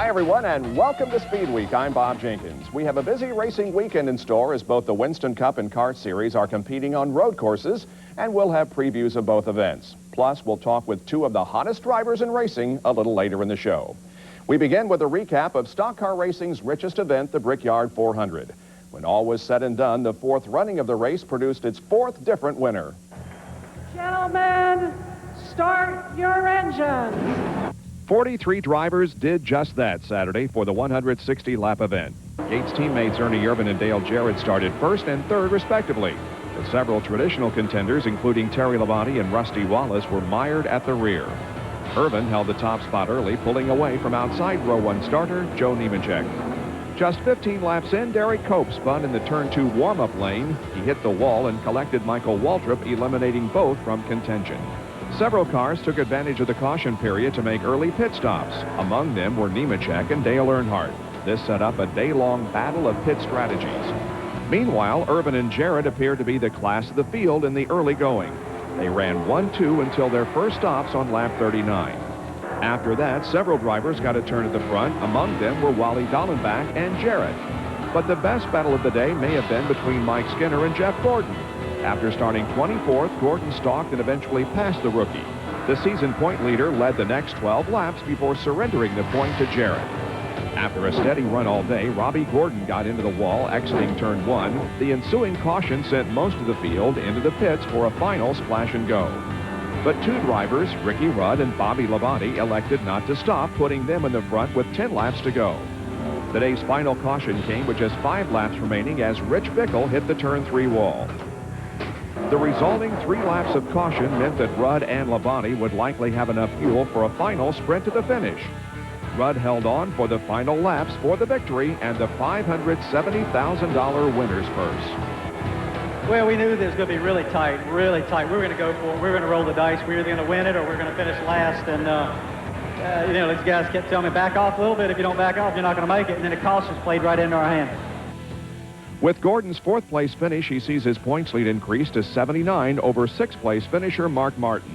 Hi, everyone, and welcome to SpeedWeek. I'm Bob Jenkins. We have a busy racing weekend in store as both the Winston Cup and Kart Series are competing on road courses, and we'll have previews of both events. Plus, we'll talk with two of the hottest drivers in racing a little later in the show. We begin with a recap of stock car racing's richest event, the Brickyard 400. When all was said and done, the fourth running of the race produced its fourth different winner. Gentlemen, start your engines. 43 drivers did just that Saturday for the 160-lap event. Yates teammates Ernie Irvin and Dale Jarrett started first and third, respectively. But several traditional contenders, including Terry Labonte and Rusty Wallace, were mired at the rear. Irvin held the top spot early, pulling away from outside row 1 starter Joe Nemechek. Just 15 laps in, Derek Cope spun in the turn 2 warm-up lane. He hit the wall and collected Michael Waltrip, eliminating both from contention. Several cars took advantage of the caution period to make early pit stops. Among them were Nemechek and Dale Earnhardt. This set up a day-long battle of pit strategies. Meanwhile, Irvin and Jarrett appeared to be the class of the field in the early going. They ran 1-2 until their first stops on lap 39. After that, several drivers got a turn at the front. Among them were Wally Dallenbach and Jarrett. But the best battle of the day may have been between Mike Skinner and Jeff Gordon. After starting 24th, Gordon stalked and eventually passed the rookie. The season point leader led the next 12 laps before surrendering the point to Jarrett. After a steady run all day, Robbie Gordon got into the wall, exiting turn 1. The ensuing caution sent most of the field into the pits for a final splash and go. But two drivers, Ricky Rudd and Bobby Labonte, elected not to stop, putting them in the front with 10 laps to go. Today's final caution came with just 5 laps remaining as Rich Bickle hit the turn 3 wall. The resulting 3 laps of caution meant that Rudd and Labonte would likely have enough fuel for a final sprint to the finish. Rudd held on for the final laps for the victory and the $570,000 winner's purse. Well, we knew this was going to be really tight, really tight. We were going to go for it. We were going to roll the dice. We were either going to win it or we were going to finish last. And, you know, these guys kept telling me, back off a little bit. If you don't back off, you're not going to make it. And then the cautions played right into our hands. With Gordon's 4th place finish, he sees his points lead increase to 79 over 6th place finisher Mark Martin.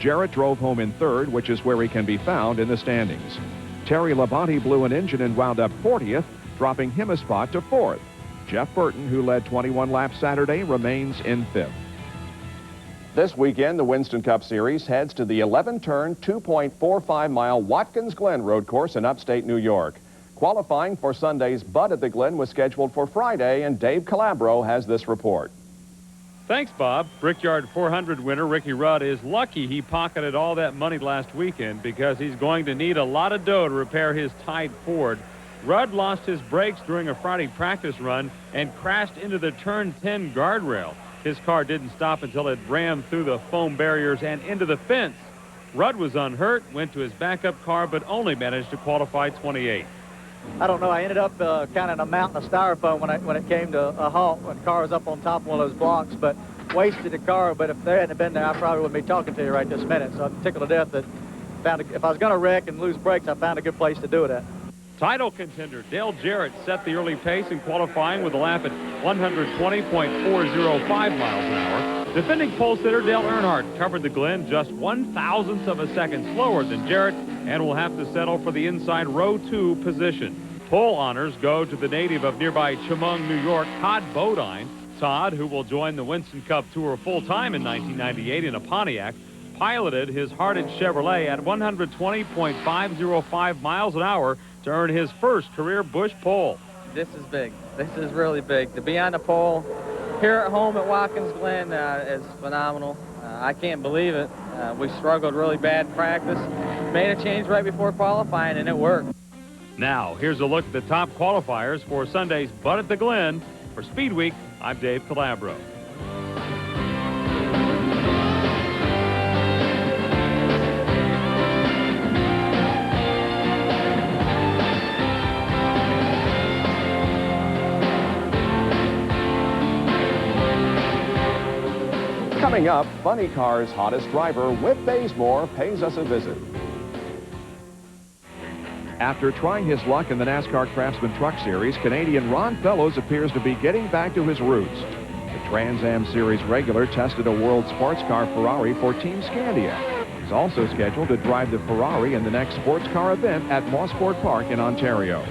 Jarrett drove home in 3rd, which is where he can be found in the standings. Terry Labonte blew an engine and wound up 40th, dropping him a spot to 4th. Jeff Burton, who led 21 laps Saturday, remains in 5th. This weekend, the Winston Cup Series heads to the 11-turn, 2.45-mile Watkins Glen road course in upstate New York. Qualifying for Sunday's Bud at the Glen was scheduled for Friday, and Dave Calabro has this report. Thanks, Bob. Brickyard 400 winner Ricky Rudd is lucky he pocketed all that money last weekend because he's going to need a lot of dough to repair his tied Ford. Rudd lost his brakes during a Friday practice run and crashed into the turn 10 guardrail. His car didn't stop until it rammed through the foam barriers and into the fence. Rudd was unhurt, went to his backup car, but only managed to qualify 28th. I don't know. I ended up kind of in a mountain of styrofoam when it came to a halt when the car was up on top of one of those blocks, but wasted the car. But if they hadn't been there, I probably wouldn't be talking to you right this minute. So I'm tickled to death that if I was going to wreck and lose brakes, I found a good place to do it at. Title contender Dale Jarrett set the early pace in qualifying with a lap at 120.405 miles an hour. Defending pole sitter Dale Earnhardt covered the Glen just 1/1000th of a second slower than Jarrett and will have to settle for the inside row 2 position. Pole honors go to the native of nearby Chemung, New York, Todd Bodine. Todd, who will join the Winston Cup Tour full-time in 1998 in a Pontiac, piloted his Hardage Chevrolet at 120.505 miles an hour to earn his first career Busch pole. This is big. This is really big. To be on the pole here at home at Watkins Glen is phenomenal. I can't believe it. We struggled really bad in practice. Made a change right before qualifying, and it worked. Now, here's a look at the top qualifiers for Sunday's Bud at the Glen. For SpeedWeek, I'm Dave Calabro. Coming up, Funny Car's hottest driver, Whit Bazemore, pays us a visit. After trying his luck in the NASCAR Craftsman Truck Series, Canadian Ron Fellows appears to be getting back to his roots. The Trans Am Series regular tested a World Sports Car Ferrari for Team Scandia. He's also scheduled to drive the Ferrari in the next sports car event at Mosport Park in Ontario.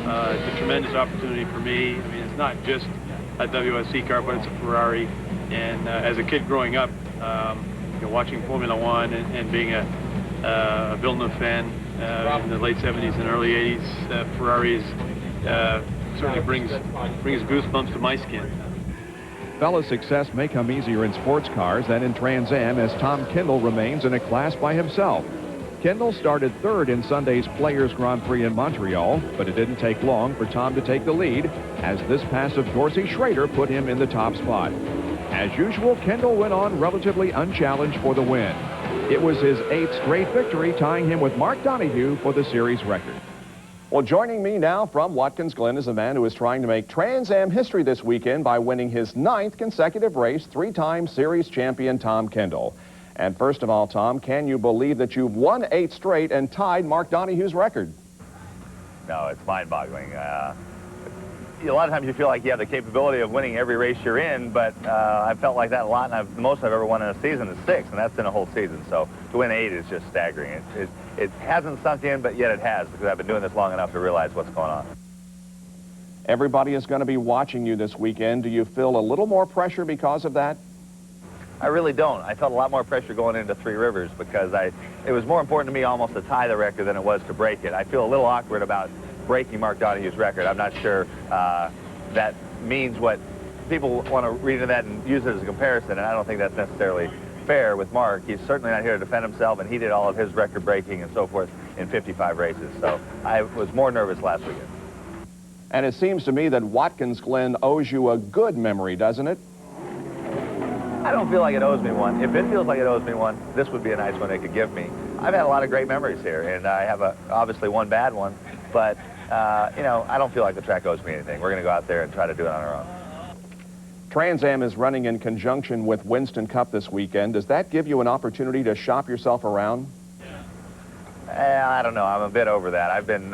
It's a tremendous opportunity for me. I mean, it's not just a WSC car, but it's a Ferrari. And as a kid growing up, watching Formula One and being a Villeneuve fan in the late 70s and early 80s, Ferrari certainly brings goosebumps to my skin. Fella's success may come easier in sports cars than in Trans Am, as Tom Kendall remains in a class by himself. Kendall started third in Sunday's Players Grand Prix in Montreal, but it didn't take long for Tom to take the lead, as this pass of Dorsey Schrader put him in the top spot. As usual, Kendall went on relatively unchallenged for the win. It was his 8th straight victory, tying him with Mark Donohue for the series record. Well, joining me now from Watkins Glen is a man who is trying to make Trans Am history this weekend by winning his 9th consecutive race, 3-time series champion Tom Kendall. And first of all, Tom, can you believe that you've won 8 straight and tied Mark Donohue's record? No, it's mind-boggling. A lot of times you feel like you have the capability of winning every race you're in, but I've felt like that a lot, and the most I've ever won in a season is 6, and that's in a whole season. So to win 8 is just staggering. It hasn't sunk in, but yet it has, because I've been doing this long enough to realize what's going on. Everybody is going to be watching you this weekend. Do you feel a little more pressure because of that? I really don't. I felt a lot more pressure going into Three Rivers because it was more important to me almost to tie the record than it was to break it. I feel a little awkward about breaking Mark Donohue's record. I'm not sure that means what people want to read into that and use it as a comparison, and I don't think that's necessarily fair with Mark. He's certainly not here to defend himself, and he did all of his record breaking and so forth in 55 races. So I was more nervous last weekend. And it seems to me that Watkins Glen owes you a good memory, doesn't it? I don't feel like it owes me one. If it feels like it owes me one, this would be a nice one it could give me. I've had a lot of great memories here, and I have obviously one bad one, but I don't feel like the track owes me anything. We're going to go out there and try to do it on our own. Trans Am is running in conjunction with Winston Cup this weekend. Does that give you an opportunity to shop yourself around? I don't know. I'm a bit over that. I've been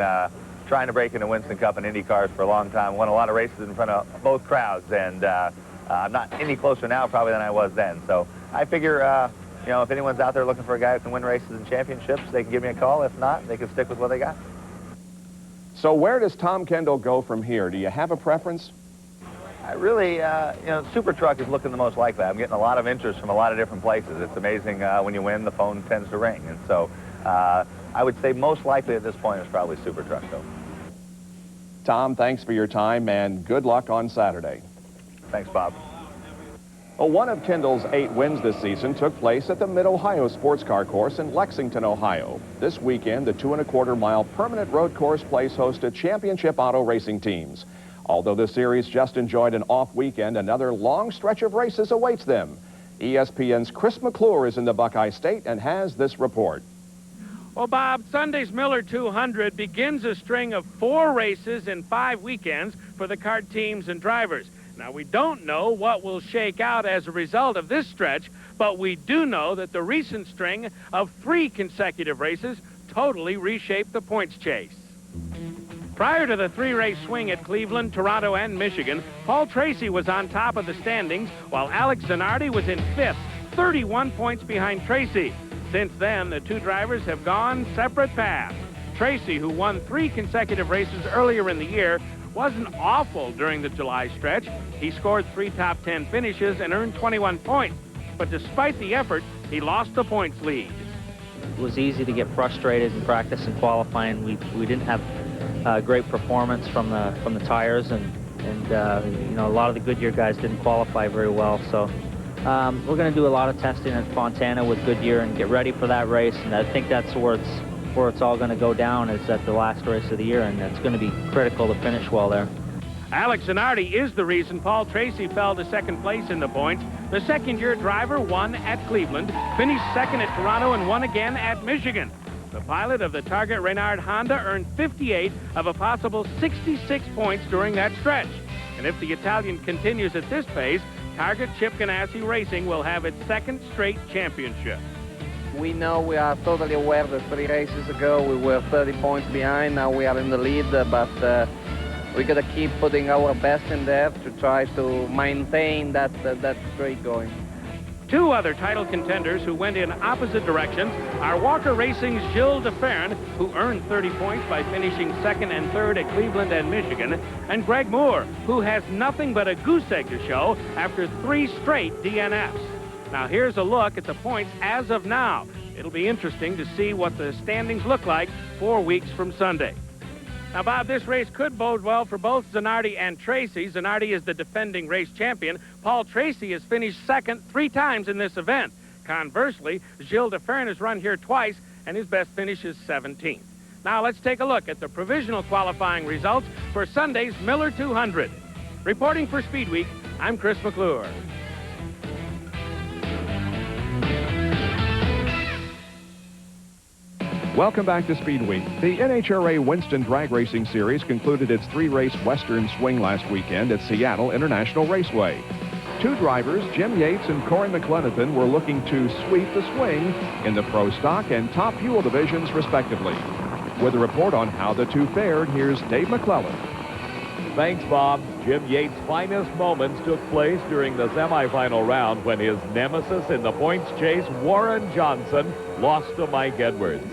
trying to break into Winston Cup and Indy cars for a long time. Won a lot of races in front of both crowds, and I'm not any closer now probably than I was then. So I figure, if anyone's out there looking for a guy who can win races and championships, they can give me a call. If not, they can stick with what they got. So where does Tom Kendall go from here? Do you have a preference? I really, Super Truck is looking the most likely. I'm getting a lot of interest from a lot of different places. It's amazing when you win, the phone tends to ring. And so I would say most likely at this point is probably Super Truck, though. Tom, thanks for your time, and good luck on Saturday. Thanks, Bob. Well, one of Kendall's 8 wins this season took place at the Mid-Ohio Sports Car Course in Lexington, Ohio. This weekend, the 2.25-mile permanent road course place hosted championship auto racing teams. Although the series just enjoyed an off weekend, another long stretch of races awaits them. ESPN's Chris McClure is in the Buckeye State and has this report. Well, Bob, Sunday's Miller 200 begins a string of 4 races in 5 weekends for the kart teams and drivers. Now, we don't know what will shake out as a result of this stretch, but we do know that the recent string of 3 consecutive races totally reshaped the points chase. Prior to the 3-race swing at Cleveland, Toronto, and Michigan, Paul Tracy was on top of the standings, while Alex Zanardi was in 5th, 31 points behind Tracy. Since then, the 2 drivers have gone separate paths. Tracy, who won 3 consecutive races earlier in the year, wasn't awful during the July stretch. He scored 3 top 10 finishes and earned 21 points. But despite the effort, he lost the points lead. It was easy to get frustrated in practice and qualifying. We didn't have great performance from the tires, and a lot of the Goodyear guys didn't qualify very well. So we're going to do a lot of testing at Fontana with Goodyear and get ready for that race. And I think that's where it's all going to go down, is at the last race of the year, and it's going to be critical to finish well there. Alex Zanardi is the reason Paul Tracy fell to second place in the points. The second-year driver won at Cleveland, finished second at Toronto, and won again at Michigan. The pilot of the Target Reynard Honda earned 58 of a possible 66 points during that stretch. And if the Italian continues at this pace, Target Chip Ganassi Racing will have its 2nd straight championship. We know, we are totally aware that 3 races ago we were 30 points behind. Now we are in the lead, but we got to keep putting our best in there to try to maintain that streak going. Two other title contenders who went in opposite directions are Walker Racing's Gilles Deferne, who earned 30 points by finishing second and third at Cleveland and Michigan, and Greg Moore, who has nothing but a goose egg to show after 3 straight DNFs. Now here's a look at the points as of now. It'll be interesting to see what the standings look like 4 weeks from Sunday. Now, Bob, this race could bode well for both Zanardi and Tracy. Zanardi is the defending race champion. Paul Tracy has finished second 3 times in this event. Conversely, Gilles Deferne has run here twice, and his best finish is 17th. Now, let's take a look at the provisional qualifying results for Sunday's Miller 200. Reporting for SpeedWeek, I'm Chris McClure. Welcome back to SpeedWeek. The NHRA Winston Drag Racing Series concluded its 3-race Western swing last weekend at Seattle International Raceway. 2 drivers, Jim Yates and Corey McLenithan, were looking to sweep the swing in the Pro Stock and Top Fuel divisions, respectively. With a report on how the 2 fared, here's Dave McClellan. Thanks, Bob. Jim Yates' finest moments took place during the semifinal round when his nemesis in the points chase, Warren Johnson, lost to Mike Edwards.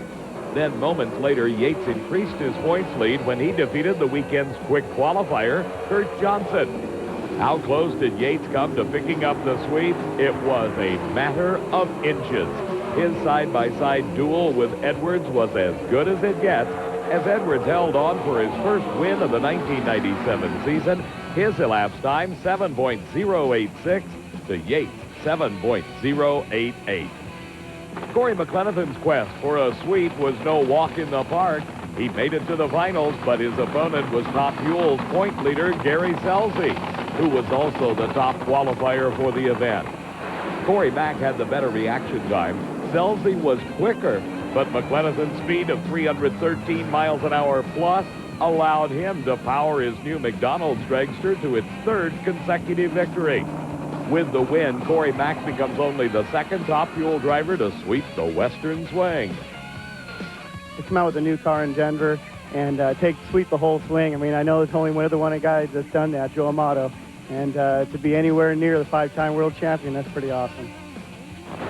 Then moments later, Yates increased his points lead when he defeated the weekend's quick qualifier, Kurt Johnson. How close did Yates come to picking up the sweep? It was a matter of inches. His side-by-side duel with Edwards was as good as it gets, as Edwards held on for his first win of the 1997 season. His elapsed time, 7.086 to Yates, 7.088. Corey McLenithan's quest for a sweep was no walk in the park. He made it to the finals, but his opponent was Top Fuel's point leader, Gary Scelzi, who was also the top qualifier for the event. Corey Mack had the better reaction time. Scelzi was quicker, but McLenithan's speed of 313 miles an hour plus allowed him to power his new McDonald's dragster to its 3rd consecutive victory. With the win, Corey Mack becomes only the 2nd Top Fuel driver to sweep the Western swing. To come out with a new car in Denver and sweep the whole swing. I mean, I know there's only one other guy that's done that, Joe Amato. And to be anywhere near the 5-time world champion, that's pretty awesome.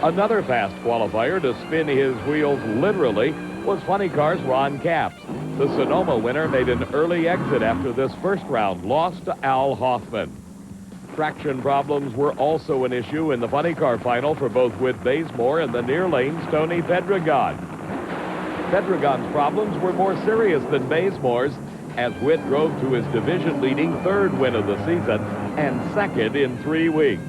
Another fast qualifier to spin his wheels literally was Funny Car's Ron Capps. The Sonoma winner made an early exit after this first round loss to Al Hoffman. Traction problems were also an issue in the Funny Car final for both Whit Bazemore and the near lane's Tony Pedregon. Pedregon's problems were more serious than Bazemore's, as Whit drove to his division-leading 3rd win of the season and 2nd in 3 weeks.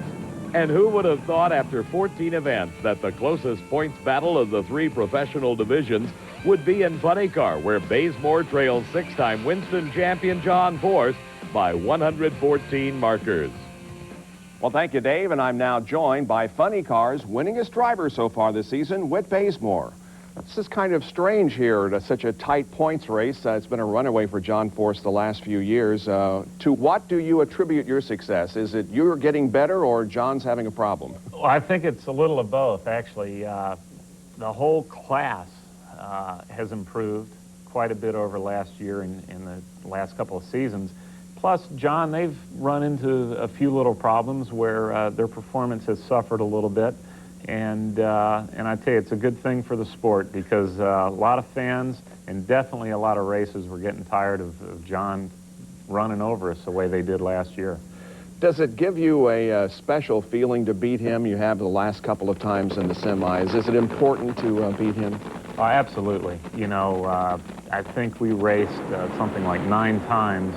And who would have thought after 14 events that the closest points battle of the 3 professional divisions would be in Funny Car, where Bazemore trails 6-time Winston champion John Force by 114 markers. Well, thank you, Dave, and I'm now joined by Funny Car's winningest driver so far this season, Whit Bazemore. This is kind of strange here, such a tight points race. It's been a runaway for John Force the last few years. To what do you attribute your success? Is it you're getting better or John's having a problem? Well, I think it's a little of both, actually. The whole class has improved quite a bit over last year in the last couple of seasons. Plus, John, they've run into a few little problems where their performance has suffered a little bit. And I tell you, it's a good thing for the sport because a lot of fans and definitely a lot of races were getting tired of John running over us the way they did last year. Does it give you a special feeling to beat him? You have the last couple of times in the semis. Is it important to beat him? Oh, absolutely. You know, I think we raced something like 9 times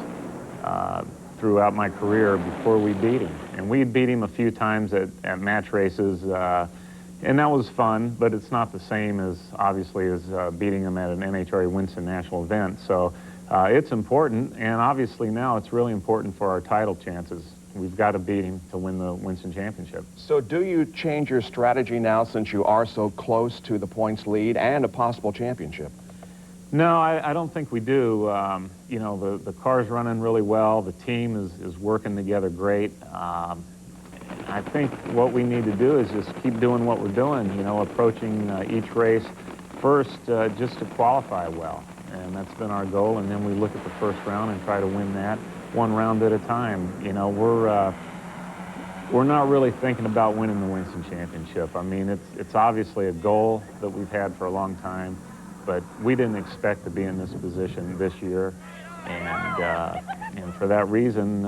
throughout my career before we beat him. And we beat him a few times at match races, and that was fun, but it's not the same as, obviously, as beating him at an NHRA Winston National event. So it's important, and obviously now it's really important for our title chances. We've got to beat him to win the Winston Championship. So do you change your strategy now since you are so close to the points lead and a possible championship? No, I don't think we do. You know, the car's running really well. The team is working together great. I think what we need to do is just keep doing what we're doing, you know, approaching each race first just to qualify well. And that's been our goal. And then we look at the first round and try to win that 1 round at a time. You know, we're not really thinking about winning the Winston Championship. I mean, it's obviously a goal that we've had for a long time, but we didn't expect to be in this position this year, and for that reason,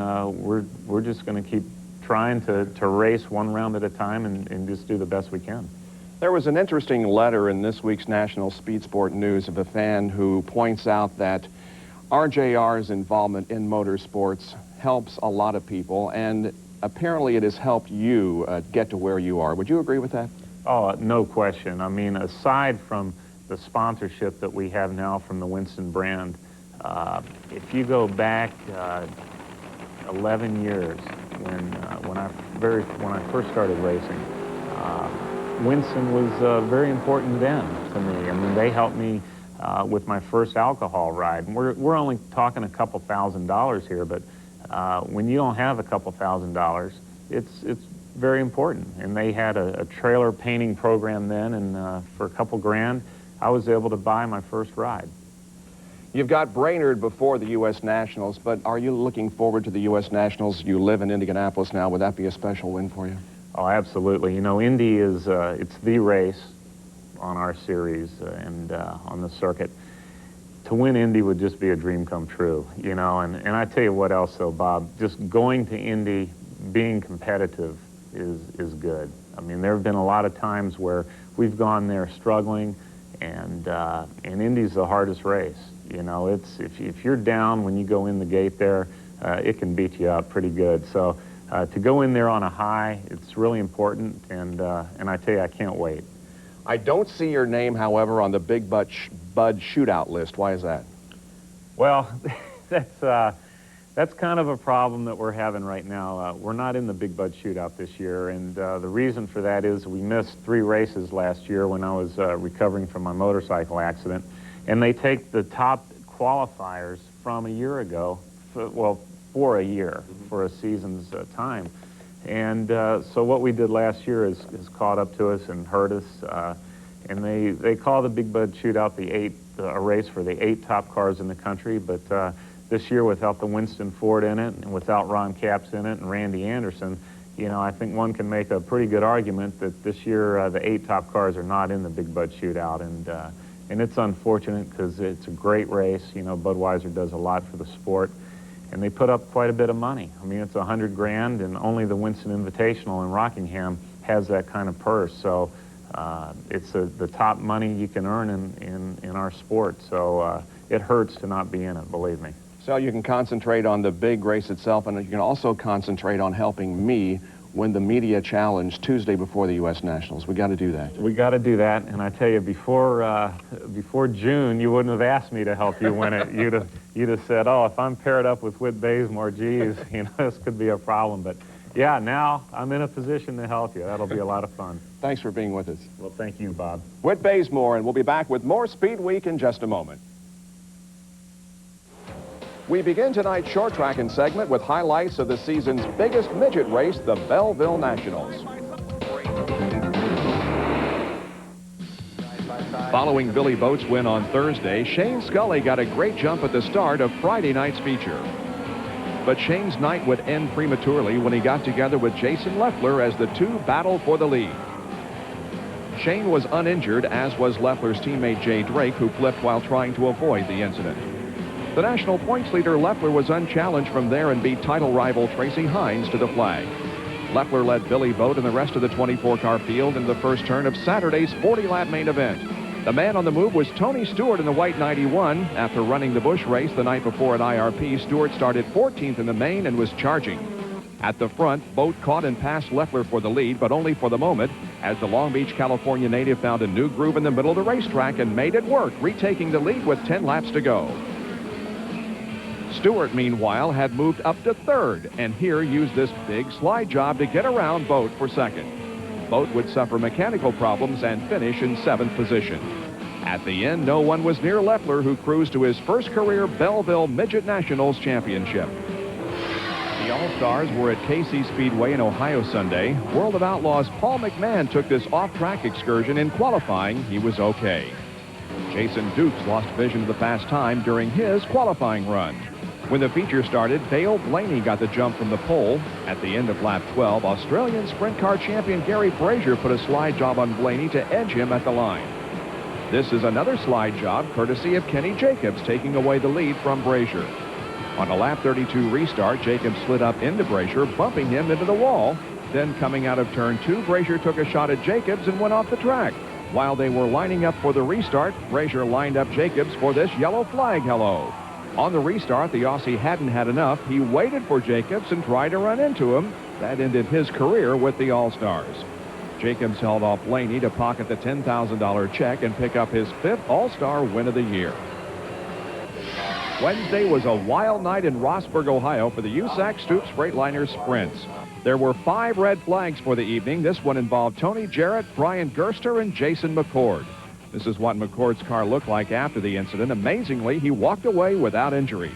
we're just going to keep trying to race one round at a time and just do the best we can. There was an interesting letter in this week's National Speed Sport News of a fan who points out that RJR's involvement in motorsports helps a lot of people, and apparently it has helped you get to where you are. Would you agree with that? Oh, no question. I mean, aside from the sponsorship that we have now from the Winston brand, if you go back 11 years when I first started racing, Winston was very important then to me. I mean, they helped me with my first alcohol ride. And we're only talking a couple $1,000s here, but when you don't have a couple $1,000s, it's very important. And they had a trailer painting program then, and for a couple grand, I was able to buy my first ride. You've got Brainerd before the U.S. Nationals, but are you looking forward to the U.S. Nationals? You live in Indianapolis now. Would that be a special win for you? Oh, absolutely. You know, Indy is it's the race on our series and on the circuit. To win Indy would just be a dream come true, you know. And I tell you what else, though, Bob, just going to Indy, being competitive is good. I mean, there have been a lot of times where we've gone there struggling, and Indy's the hardest race. You know, it's if you're down when you go in the gate there, it can beat you up pretty good. So to go in there on a high, it's really important, and I tell you, I can't wait. I don't see your name, however, on the Big Bud shootout list. Why is that? Well, that's kind of a problem that we're having right now. We're not in the Big Bud shootout this year, and the reason for that is we missed 3 races last year when I was recovering from my motorcycle accident, and they take the top qualifiers from a year ago, for a year, for a season's time. And so what we did last year is caught up to us and hurt us. And they call the Big Bud Shootout a race for the 8 top cars in the country. But this year, without the Winston Ford in it and without Ron Capps in it and Randy Anderson, you know, I think one can make a pretty good argument that this year the 8 top cars are not in the Big Bud Shootout. And it's unfortunate because it's a great race. You know, Budweiser does a lot for the sport. And they put up quite a bit of money. I mean, it's $100 grand, and only the Winston Invitational in Rockingham has that kind of purse. So it's the top money you can earn in our sport. So it hurts to not be in it, believe me. So you can concentrate on the big race itself, and you can also concentrate on helping me win the media challenge Tuesday before the U.S. Nationals. We got to do that. We got to do that, and I tell you, before June, you wouldn't have asked me to help you win it. You'd have said, "Oh, if I'm paired up with Whit Bazemore, geez, you know, this could be a problem." But yeah, now I'm in a position to help you. That'll be a lot of fun. Thanks for being with us. Well, thank you, Bob. Whit Bazemore, and we'll be back with more Speed Week in just a moment. We begin tonight's short tracking segment with highlights of the season's biggest midget race, the Belleville Nationals. Following Billy Boat's win on Thursday, Shane Scully got a great jump at the start of Friday night's feature. But Shane's night would end prematurely when he got together with Jason Leffler as the 2 battled for the lead. Shane was uninjured, as was Leffler's teammate Jay Drake, who flipped while trying to avoid the incident. The national points leader, Leffler, was unchallenged from there and beat title rival Tracy Hines to the flag. Leffler led Billy Boat and the rest of the 24-car field in the first turn of Saturday's 40-lap main event. The man on the move was Tony Stewart in the white 91. After running the Busch race the night before at IRP, Stewart started 14th in the main and was charging. At the front, Boat caught and passed Leffler for the lead, but only for the moment, as the Long Beach, California native found a new groove in the middle of the racetrack and made it work, retaking the lead with 10 laps to go. Stewart, meanwhile, had moved up to 3rd, and here used this big slide job to get around Boat for 2nd. Boat would suffer mechanical problems and finish in 7th position. At the end, no one was near Leffler, who cruised to his first career Belleville Midget Nationals championship. The All-Stars were at KC Speedway in Ohio Sunday. World of Outlaws Paul McMahon took this off-track excursion. In qualifying, he was okay. Jason Dukes lost vision of the fast time during his qualifying run. When the feature started, Dale Blaney got the jump from the pole. At the end of lap 12, Australian sprint car champion Gary Frazier put a slide job on Blaney to edge him at the line. This is another slide job courtesy of Kenny Jacobs, taking away the lead from Frazier. On a lap 32 restart, Jacobs slid up into Frazier, bumping him into the wall. Then coming out of turn 2, Frazier took a shot at Jacobs and went off the track. While they were lining up for the restart, Frazier lined up Jacobs for this yellow flag hello. On the restart, the Aussie hadn't had enough. He waited for Jacobs and tried to run into him. That ended his career with the All-Stars. Jacobs held off Blaney to pocket the $10,000 check and pick up his 5th All-Star win of the year. Wednesday was a wild night in Rossburg, Ohio for the USAC Stoops Freightliner Sprints. There were 5 red flags for the evening. This one involved Tony Jarrett, Brian Gerster, and Jason McCord. This is what McCord's car looked like after the incident. Amazingly, he walked away without injury.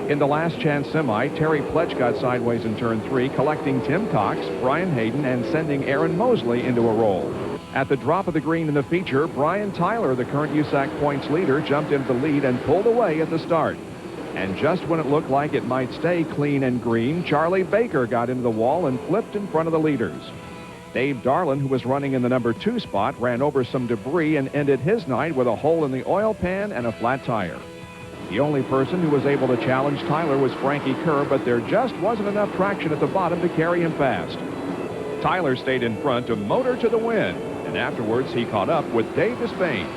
In the last chance semi, Terry Pletch got sideways in turn 3, collecting Tim Cox, Brian Hayden, and sending Aaron Mosley into a roll. At the drop of the green in the feature, Brian Tyler, the current USAC points leader, jumped into the lead and pulled away at the start. And just when it looked like it might stay clean and green, Charlie Baker got into the wall and flipped in front of the leaders. Dave Darlin, who was running in the number 2 spot, ran over some debris and ended his night with a hole in the oil pan and a flat tire. The only person who was able to challenge Tyler was Frankie Kerr, but there just wasn't enough traction at the bottom to carry him fast. Tyler stayed in front to motor to the win, and afterwards he caught up with Dave Despain.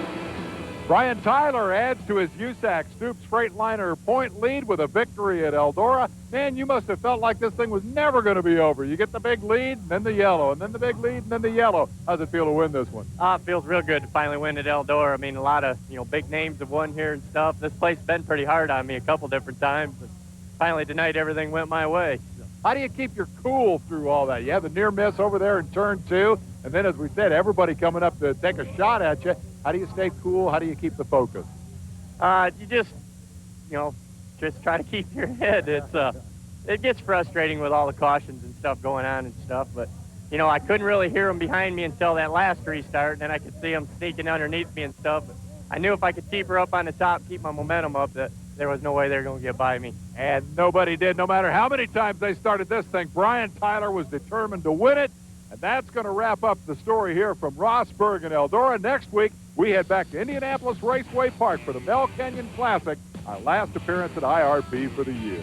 Brian Tyler adds to his USAC Stoops Freightliner point lead with a victory at Eldora. Man, you must have felt like this thing was never going to be over. You get the big lead, and then the yellow, and then the big lead, and then the yellow. How's it feel to win this one? It feels real good to finally win at Eldora. I mean, a lot of, big names have won here and stuff. This place has been pretty hard on me a couple different times, but finally tonight everything went my way. How do you keep your cool through all that? You have the near miss over there in turn 2, and then, as we said, everybody coming up to take a shot at you. How do you stay cool? How do you keep the focus? You just, just try to keep your head. It gets frustrating with all the cautions and stuff going on and stuff, but, I couldn't really hear them behind me until that last restart, and then I could see them sneaking underneath me and stuff. But I knew if I could keep her up on the top, keep my momentum up, that there was no way they were going to get by me. And nobody did, no matter how many times they started this thing. Brian Tyler was determined to win it, and that's going to wrap up the story here from Rossburg and Eldora. Next week, we head back to Indianapolis Raceway Park for the Bell Canyon Classic, our last appearance at IRP for the year.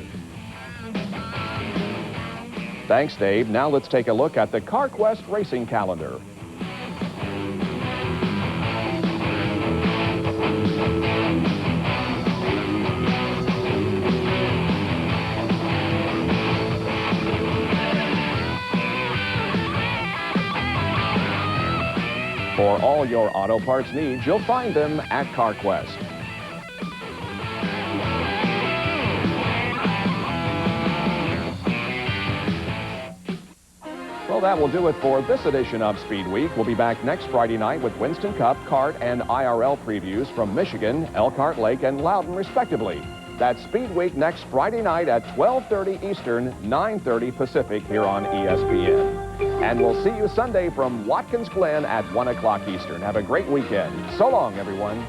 Thanks, Dave. Now let's take a look at the CarQuest racing calendar. For all your auto parts needs, you'll find them at CarQuest. Well, that will do it for this edition of Speed Week. We'll be back next Friday night with Winston Cup, kart, and IRL previews from Michigan, Elkhart Lake, and Loudon, respectively. That's Speed Week next Friday night at 12:30 Eastern, 9:30 Pacific here on ESPN. And we'll see you Sunday from Watkins Glen at 1 o'clock Eastern. Have a great weekend. So long, everyone.